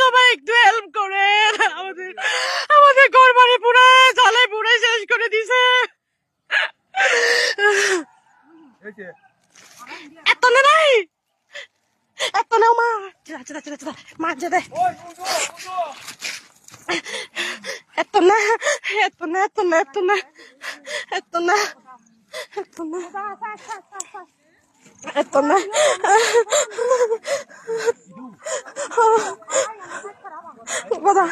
সবাই একটু হেল্প করে, আমাদের আমাদের ঘর বাড়ি পুরো জ্বালায় পুরো শেষ করে দিছে। এত না নাই, এত নাও মা, মা দে, এত না, এত না, এত না, এত না, এত না, এত না, এত না, কথা